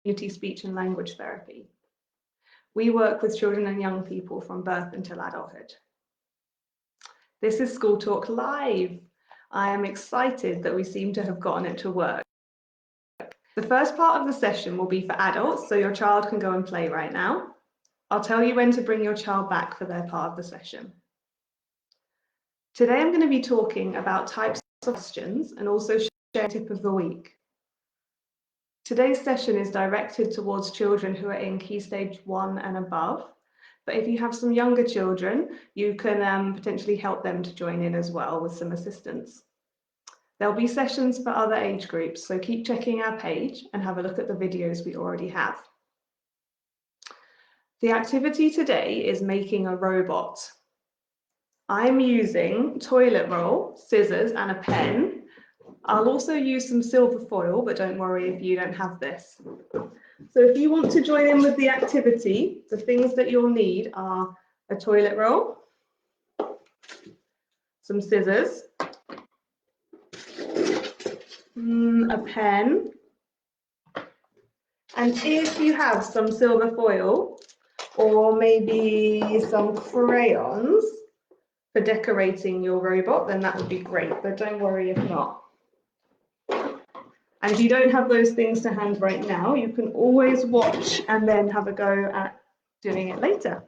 Community Speech and Language Therapy. We work with children and young people from birth until adulthood. This is School Talk Live. I am excited that we seem to have gotten it to work. The first part of the session will be for adults, so your child can go and play right now. I'll tell you when to bring your child back for their part of the session. Today I'm going to be talking about types of questions and also share a tip of the week. Today's session is directed towards children who are in Key Stage 1 and above, but if you have some younger children, you can potentially help them to join in as well with some assistance. There'll be sessions for other age groups, so keep checking our page and have a look at the videos we already have. The activity today is making a robot. I'm using toilet roll, scissors and a pen. I'll also use some silver foil, but don't worry if you don't have this. So if you want to join in with the activity, the things that you'll need are a toilet roll, some scissors, a pen, and if you have some silver foil or maybe some crayons for decorating your robot, then that would be great, but don't worry if not. And if you don't have those things to hand right now, you can always watch and then have a go at doing it later.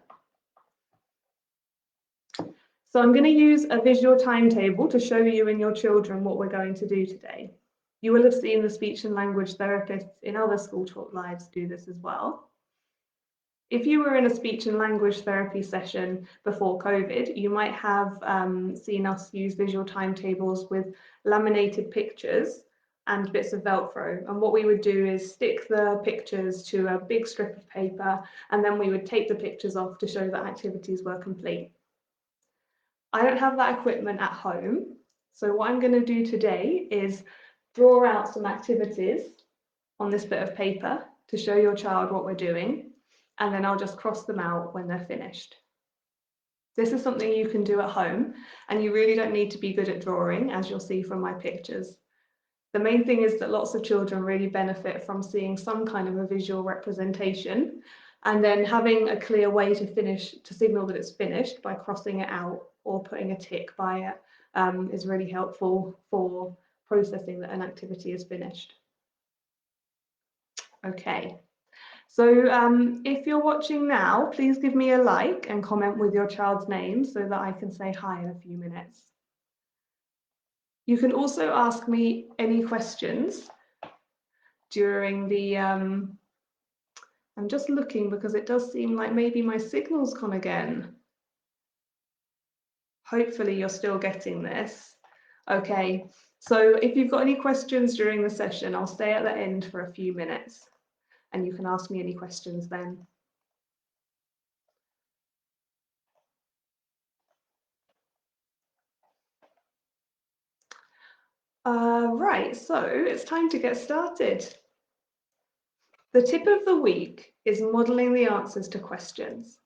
So I'm going to use a visual timetable to show you and your children what we're going to do today. You will have seen the speech and language therapists in other School Talk Lives do this as well. If you were in a speech and language therapy session before COVID, you might have seen us use visual timetables with laminated pictures and bits of Velcro. And what we would do is stick the pictures to a big strip of paper, and then we would take the pictures off to show that activities were complete. I don't have that equipment at home, so what I'm going to do today is draw out some activities on this bit of paper to show your child what we're doing, and then I'll just cross them out when they're finished. This is something you can do at home, and you really don't need to be good at drawing, as you'll see from my pictures. The main thing is that lots of children really benefit from seeing some kind of a visual representation, and then having a clear way to signal that it's finished by crossing it out or putting a tick by it is really helpful for processing that an activity is finished. Okay. So if you're watching now, please give me a like and comment with your child's name so that I can say hi in a few minutes. You can also ask me any questions during the, I'm just looking because it does seem like maybe my signal's gone again. Hopefully you're still getting this. Okay, so if you've got any questions during the session, I'll stay at the end for a few minutes, and you can ask me any questions then. Right, so it's time to get started. The tip of the week is modelling the answers to questions.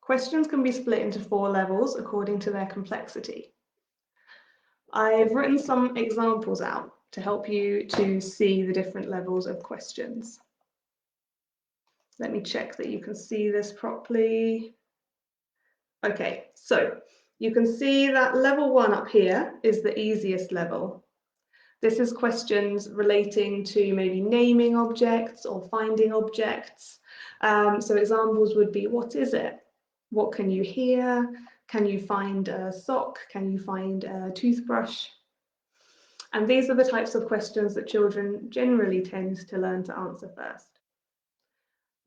Questions can be split into 4 levels according to their complexity. I've written some examples out to help you to see the different levels of questions. Let me check that you can see this properly. Okay, so you can see that level 1 up here is the easiest level. This is questions relating to maybe naming objects or finding objects. So examples would be, what is it? What can you hear? Can you find a sock? Can you find a toothbrush? And these are the types of questions that children generally tend to learn to answer first.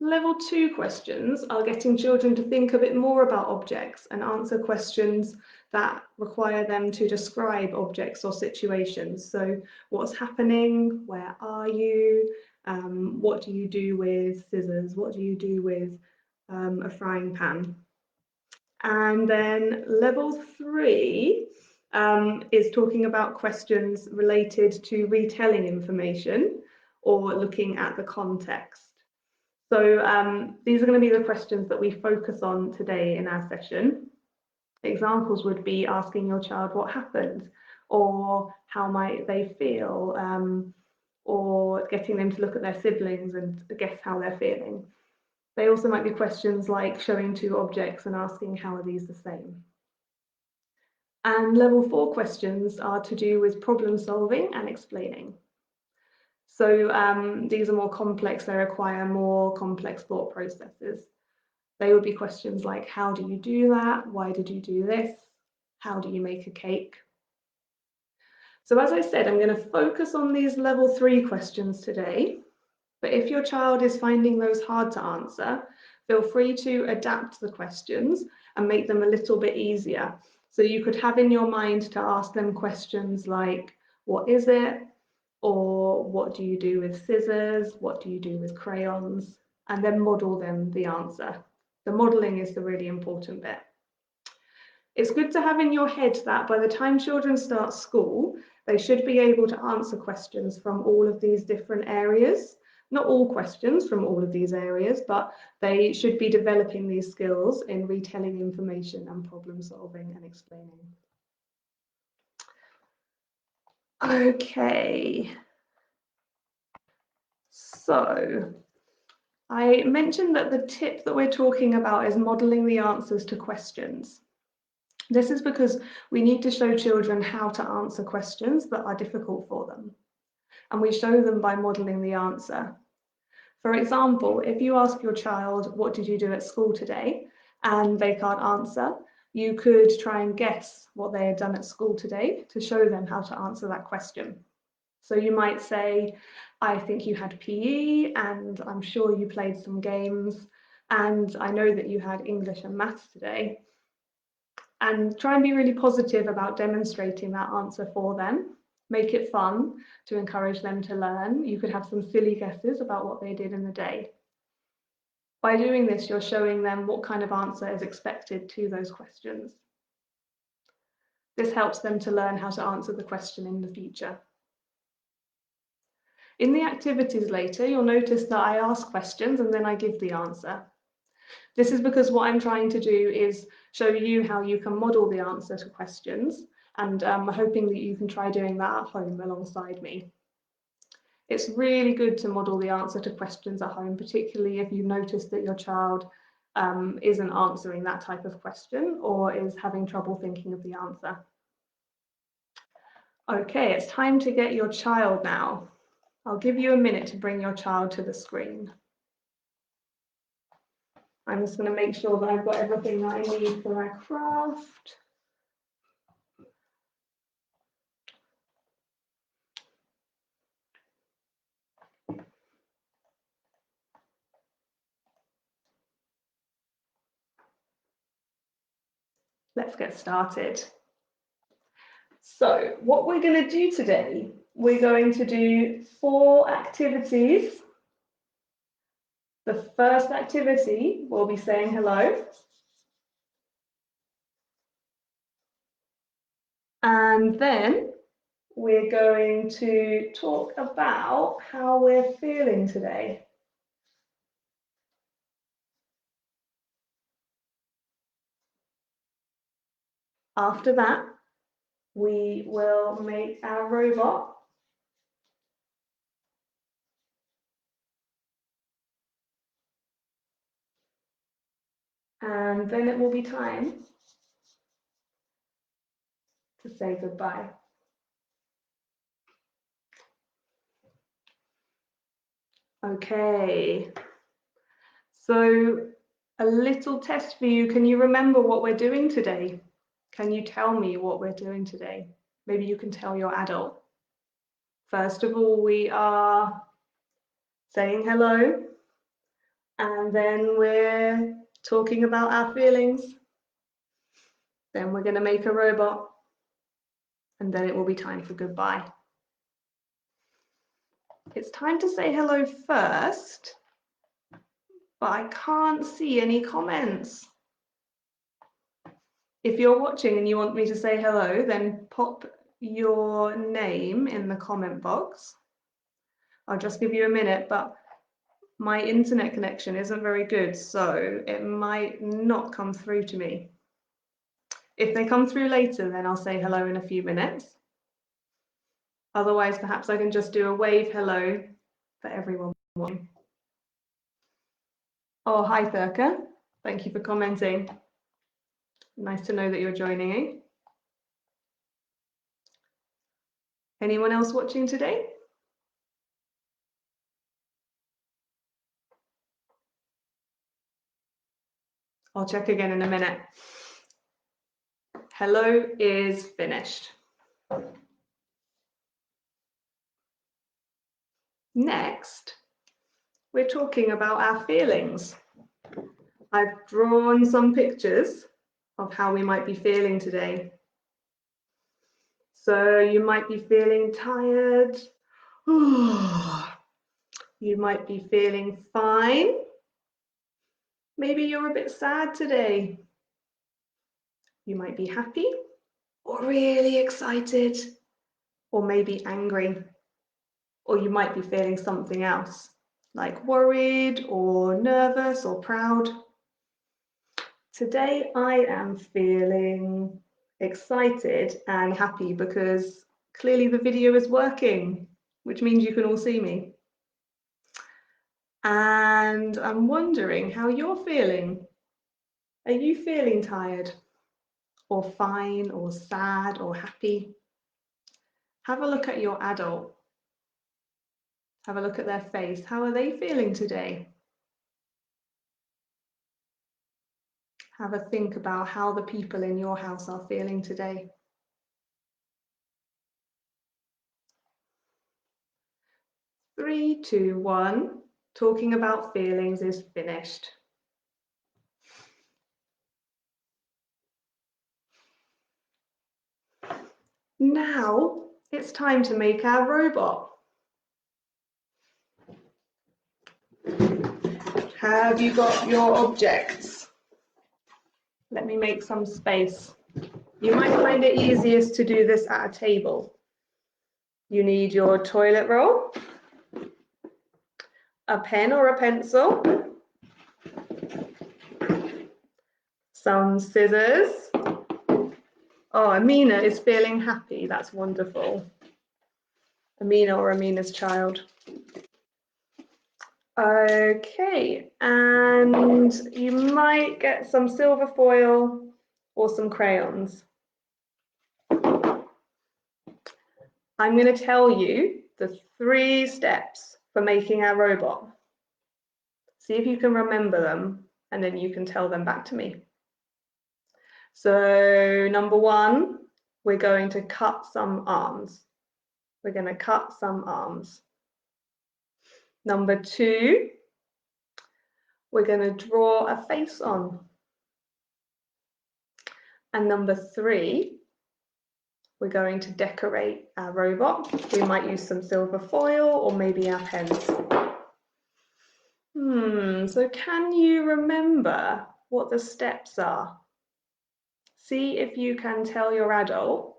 Level 2 questions are getting children to think a bit more about objects and answer questions that require them to describe objects or situations. So what's happening? Where are you? What do you do with scissors? What do you do with a frying pan? And then level 3 is talking about questions related to retelling information or looking at the context. So these are going to be the questions that we focus on today in our session. Examples would be asking your child what happened, or how might they feel, or getting them to look at their siblings and guess how they're feeling. They also might be questions like showing two objects and asking how are these the same. And level 4 questions are to do with problem solving and explaining. So these are more complex, they require more complex thought processes. They would be questions like, how do you do that? Why did you do this? How do you make a cake? So as I said, I'm going to focus on these level 3 questions today. But if your child is finding those hard to answer, feel free to adapt the questions and make them a little bit easier. So you could have in your mind to ask them questions like, what is it? Or what do you do with scissors? What do you do with crayons? And then model them the answer. The modeling is the really important bit. It's good to have in your head that by the time children start school, they should be able to answer questions from all of these different areas. Not all questions from all of these areas, but they should be developing these skills in retelling information and problem solving and explaining. Okay. So I mentioned that the tip that we're talking about is modeling the answers to questions. This is because we need to show children how to answer questions that are difficult for them. And we show them by modeling the answer. For example, if you ask your child, what did you do at school today? And they can't answer, you could try and guess what they had done at school today to show them how to answer that question. So you might say, I think you had PE, and I'm sure you played some games, and I know that you had English and maths today. And try and be really positive about demonstrating that answer for them. Make it fun to encourage them to learn. You could have some silly guesses about what they did in the day. By doing this, you're showing them what kind of answer is expected to those questions. This helps them to learn how to answer the question in the future. In the activities later, you'll notice that I ask questions and then I give the answer. This is because what I'm trying to do is show you how you can model the answer to questions, and I'm hoping that you can try doing that at home alongside me. It's really good to model the answer to questions at home, particularly if you notice that your child isn't answering that type of question or is having trouble thinking of the answer. Okay, it's time to get your child now. I'll give you a minute to bring your child to the screen. I'm just going to make sure that I've got everything that I need for our craft. Let's get started. So what we're going to do today, we're going to do 4 activities. The first activity will be saying hello. And then we're going to talk about how we're feeling today. After that, we will make our robot. And then it will be time to say goodbye. Okay, so a little test for you. Can you remember what we're doing today? Can you tell me what we're doing today? Maybe you can tell your adult. First of all, we are saying hello, and then we're talking about our feelings. Then we're going to make a robot, and then it will be time for goodbye. It's time to say hello first, but I can't see any comments. If you're watching and you want me to say hello, then pop your name in the comment box. I'll just give you a minute, but my internet connection isn't very good, so it might not come through to me. If they come through later, then I'll say hello in a few minutes. Otherwise, perhaps I can just do a wave hello for everyone. Oh, hi, Thurka. Thank you for commenting. Nice to know that you're joining. Anyone else watching today? I'll check again in a minute. Hello is finished. Next, we're talking about our feelings. I've drawn some pictures of how we might be feeling today. So you might be feeling tired. You might be feeling fine. Maybe you're a bit sad today. You might be happy or really excited or maybe angry. Or you might be feeling something else, like worried or nervous or proud. Today I am feeling excited and happy because clearly the video is working, which means you can all see me. And I'm wondering how you're feeling. Are you feeling tired or fine or sad or happy? Have a look at your adult. Have a look at their face. How are they feeling today? Have a think about how the people in your house are feeling today. Three, two, one. Talking about feelings is finished. Now it's time to make our robot. Have you got your objects? Let me make some space. You might find it easiest to do this at a table. You need your toilet roll, a pen or a pencil, some scissors. Oh, Amina is feeling happy. That's wonderful. Amina or Amina's child. Okay, and you might get some silver foil or some crayons. I'm going to tell you the 3 steps for making our robot. See if you can remember them, and then you can tell them back to me. So number 1, we're going to cut some arms. We're going to cut some arms. Number 2, we're going to draw a face on. And number 3, we're going to decorate our robot. We might use some silver foil or maybe our pens. So can you remember what the steps are? See if you can tell your adult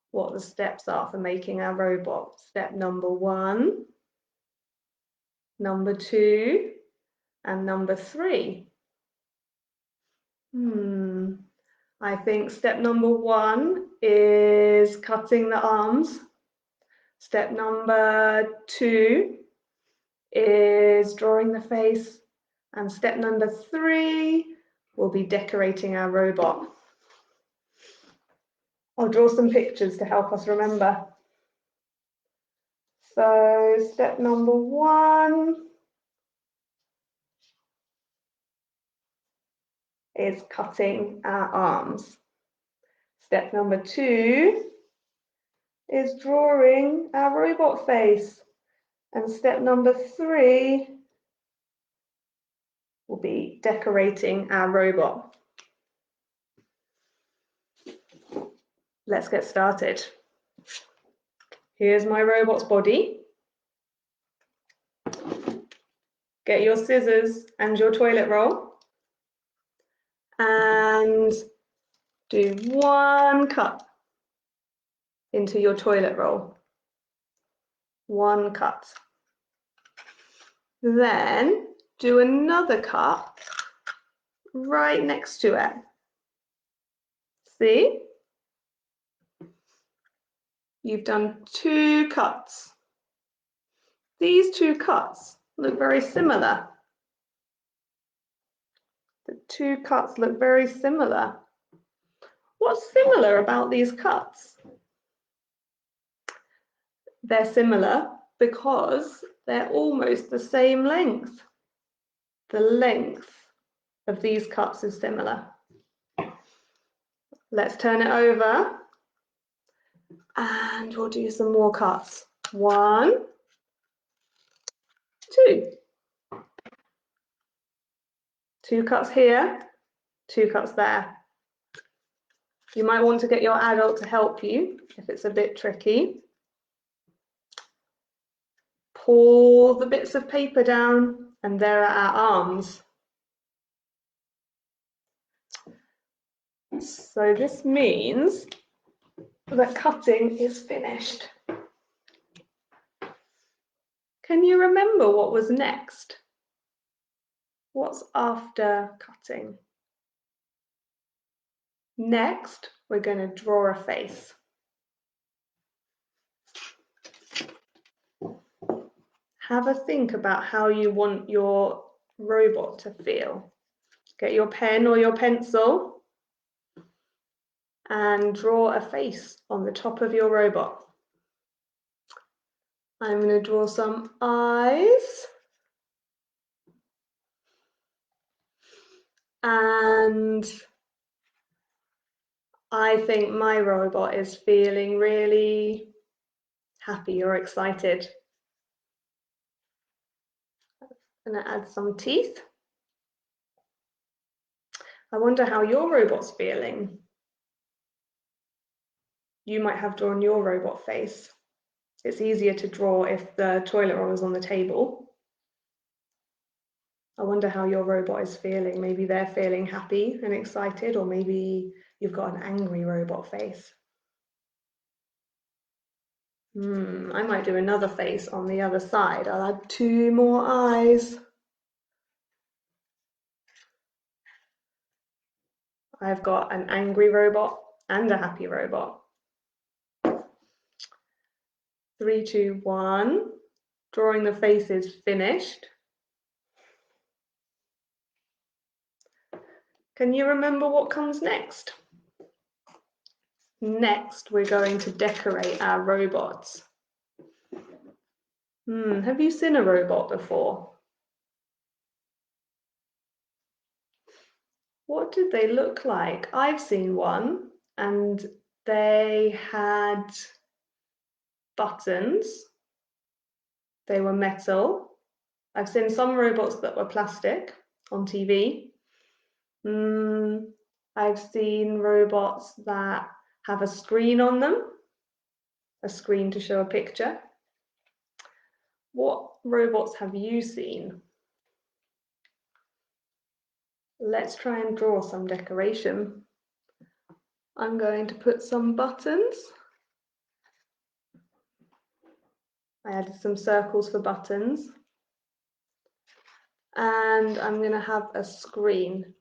what the steps are for making our robot. Step number 1, number 2, and number 3. I think step number 1 is cutting the arms. Step number 2 is drawing the face. And step number 3 will be decorating our robot. I'll draw some pictures to help us remember. So step number 1 is cutting our arms. Step number 2 is drawing our robot face. And step number 3 will be decorating our robot. Let's get started. Here's my robot's body. Get your scissors and your toilet roll and do 1 cut into your toilet roll. 1 cut. Then do another cut right next to it. See? You've done 2 cuts. These 2 cuts look very similar. The 2 cuts look very similar. What's similar about these cuts? They're similar because they're almost the same length. The length of these cuts is similar. Let's turn it over and we'll do some more cuts. 1, 2. 2 cuts here, 2 cuts there. You might want to get your adult to help you if it's a bit tricky. Pull the bits of paper down and there are our arms. So this means that cutting is finished. Can you remember what was next? What's after cutting? Next, we're going to draw a face. Have a think about how you want your robot to feel. Get your pen or your pencil and draw a face on the top of your robot. I'm going to draw some eyes. And I think my robot is feeling really happy or excited. I'm going to add some teeth. I wonder how your robot's feeling. You might have drawn your robot face. It's easier to draw if the toilet roll is on the table. I wonder how your robot is feeling. Maybe they're feeling happy and excited, or maybe you've got an angry robot face. I might do another face on the other side. I'll add 2 more eyes. I've got an angry robot and a happy robot. 3, 2, 1. Drawing the face is finished. Can you remember what comes next? Next, we're going to decorate our robots. Have you seen a robot before? What did they look like? I've seen one and they had buttons. They were metal. I've seen some robots that were plastic on TV. I've seen robots that have a screen on them, a screen to show a picture. What robots have you seen? Let's try and draw some decoration. I'm going to put some buttons. I added some circles for buttons. And I'm going to have a screen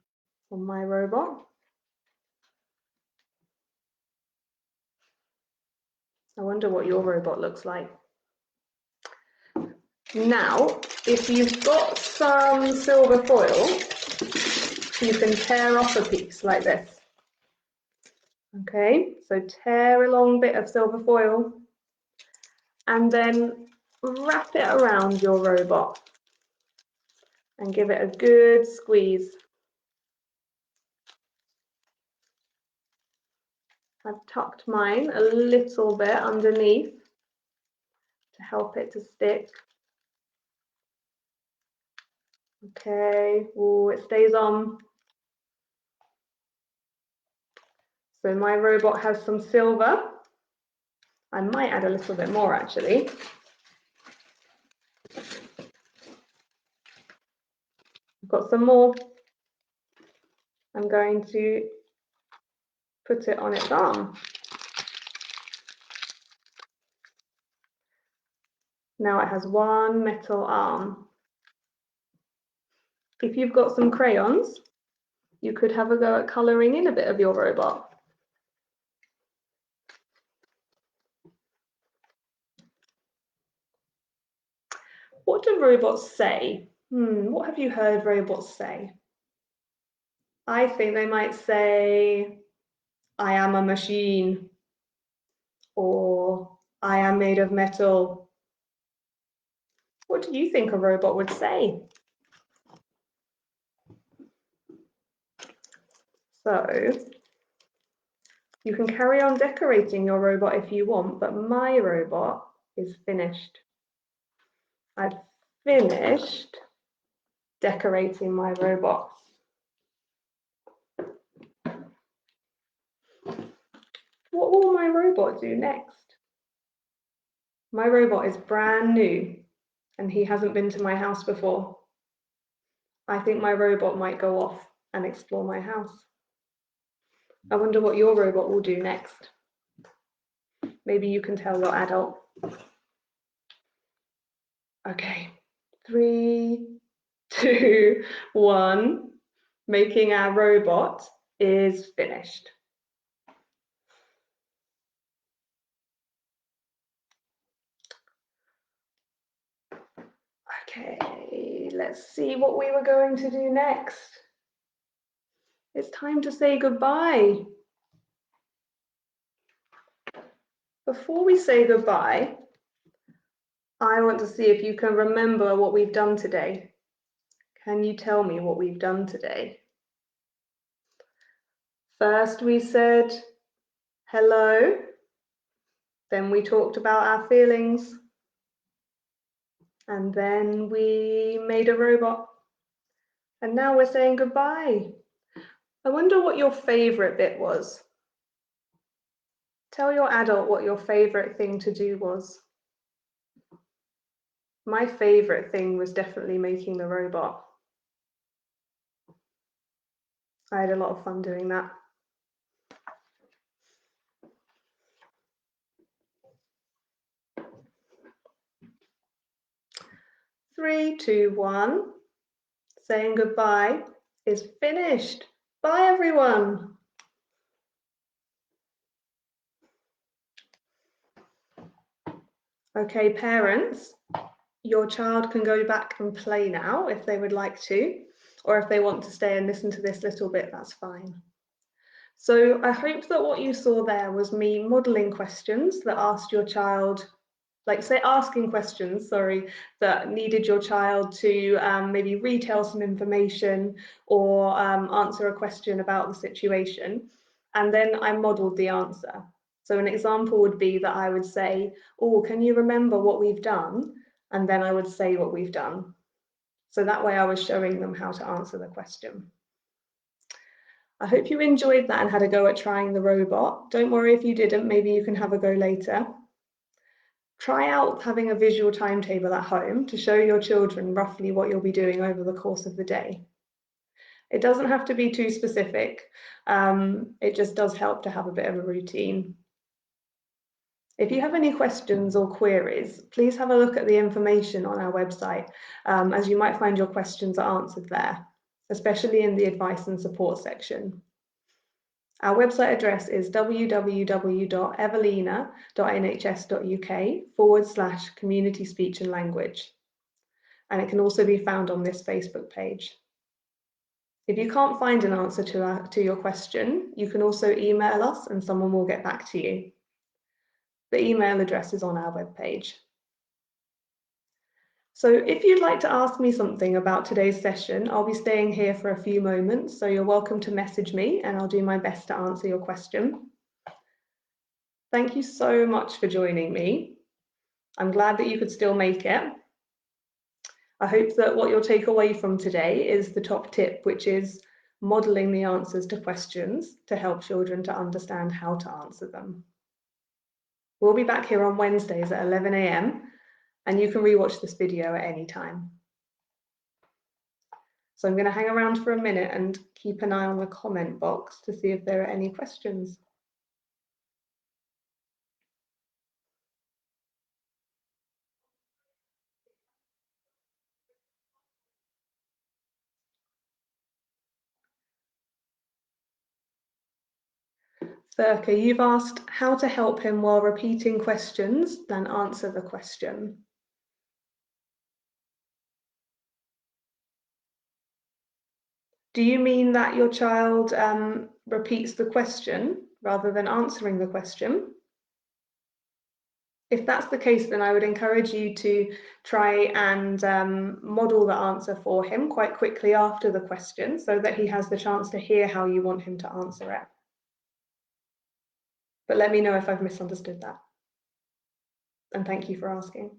on my robot. I wonder what your robot looks like. Now, if you've got some silver foil, you can tear off a piece like this. Okay, so tear a long bit of silver foil and then wrap it around your robot and give it a good squeeze. I've tucked mine a little bit underneath to help it to stick. Okay, oh, it stays on. So my robot has some silver. I might add a little bit more actually. I've got some more. I'm going to put it on its arm. Now it has one metal arm. If you've got some crayons, you could have a go at colouring in a bit of your robot. do robots say? What have you heard robots say? I think they might say, I am a machine, or I am made of metal. What do you think a robot would say? So you can carry on decorating your robot if you want, but my robot is finished. I've finished decorating my robot. What will my robot do next? My robot is brand new and he hasn't been to my house before. I think my robot might go off and explore my house. I wonder what your robot will do next. Maybe you can tell your adult. Okay, 3, 2, 1. Making our robot is finished. Okay, let's see what we were going to do next. It's time to say goodbye. Before we say goodbye, I want to see if you can remember what we've done today. Can you tell me what we've done today? First we said hello, then we talked about our feelings, and then we made a robot. And now we're saying goodbye. I wonder what your favorite bit was. Tell your adult what your favorite thing to do was. My favorite thing was definitely making the robot. I had a lot of fun doing that. Three, two, one. Saying goodbye is finished. Bye, everyone. Okay, parents, your child can go back and play now if they would like to, or if they want to stay and listen to this little bit, that's fine. So I hope that what you saw there was me modeling questions that asked your child, asking questions, that needed your child to maybe retell some information or answer a question about the situation. And then I modeled the answer. So an example would be that I would say, oh, can you remember what we've done? And then I would say what we've done. So that way I was showing them how to answer the question. I hope you enjoyed that and had a go at trying the robot. Don't worry if you didn't, maybe you can have a go later. Try out having a visual timetable at home to show your children roughly what you'll be doing over the course of the day. It doesn't have to be too specific. It just does help to have a bit of a routine. If you have any questions or queries, please have a look at the information on our website, as you might find your questions are answered there, especially in the advice and support section. Our website address is www.evelina.nhs.uk/community speech and language. And it can also be found on this Facebook page. If you can't find an answer to your question, you can also email us and someone will get back to you. The email address is on our webpage. So if you'd like to ask me something about today's session, I'll be staying here for a few moments, so you're welcome to message me and I'll do my best to answer your question. Thank you so much for joining me. I'm glad that you could still make it. I hope that what you'll take away from today is the top tip, which is modeling the answers to questions to help children to understand how to answer them. We'll be back here on Wednesdays at 11 AM, and you can rewatch this video at any time. So I'm going to hang around for a minute and keep an eye on the comment box to see if there are any questions. Thurka, you've asked how to help him while repeating questions, then answer the question. Do you mean that your child repeats the question rather than answering the question? If that's the case, then I would encourage you to try and model the answer for him quite quickly after the question so that he has the chance to hear how you want him to answer it. But let me know if I've misunderstood that. And thank you for asking.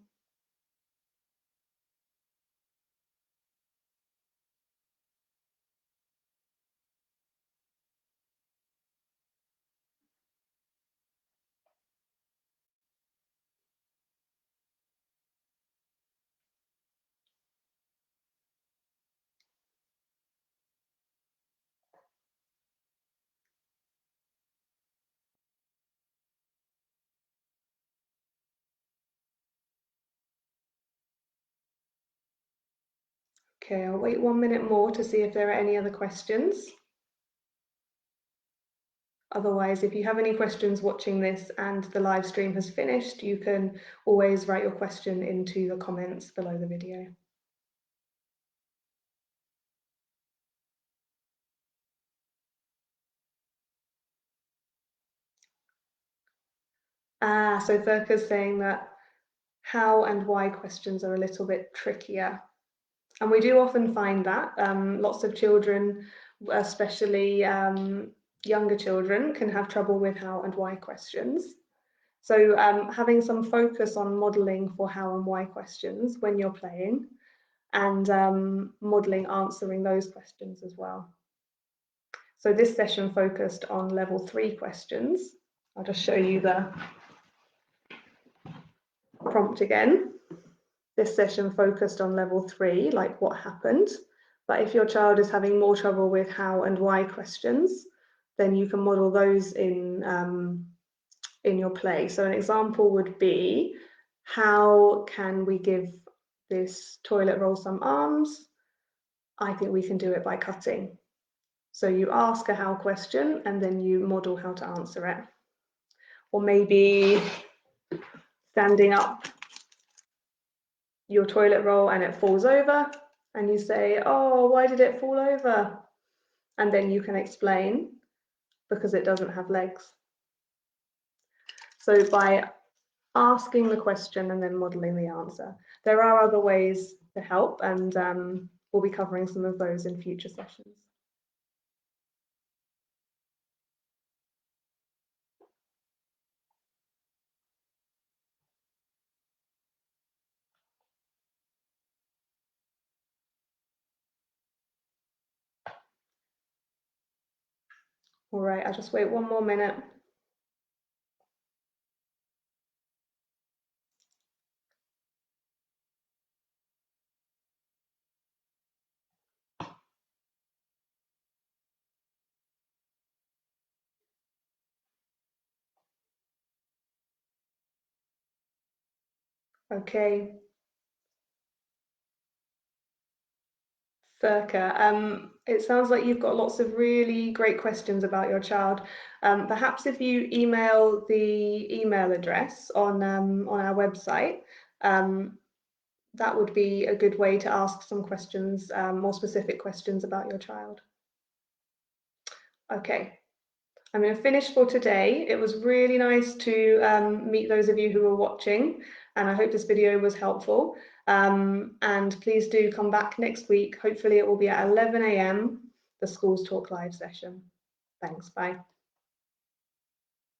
Okay, I'll wait 1 minute more to see if there are any other questions. Otherwise, if you have any questions watching this and the live stream has finished, you can always write your question into the comments below the video. So Furka's saying that how and why questions are a little bit trickier. And we do often find that lots of children, especially younger children, can have trouble with how and why questions. So having some focus on modelling for how and why questions when you're playing, and modelling answering those questions as well. So this session focused on level 3 questions. I'll just show you the prompt again. This session focused on level 3, like what happened. But if your child is having more trouble with how and why questions, then you can model those in your play. So an example would be, how can we give this toilet roll some arms? I think we can do it by cutting. So you ask a how question and then you model how to answer it. Or maybe standing up your toilet roll and it falls over and you say, oh, why did it fall over? And then you can explain, because it doesn't have legs. So by asking the question and then modeling the answer. There are other ways to help, and we'll be covering some of those in future sessions. All right, I'll just wait 1 more minute. Okay. Furka, it sounds like you've got lots of really great questions about your child. Perhaps if you email the email address on our website, that would be a good way to ask some questions, more specific questions about your child. Okay, I'm going to finish for today. It was really nice to meet those of you who were watching, and I hope this video was helpful. And please do come back next week. Hopefully it will be at 11 AM, the Schools Talk Live session. Thanks, bye.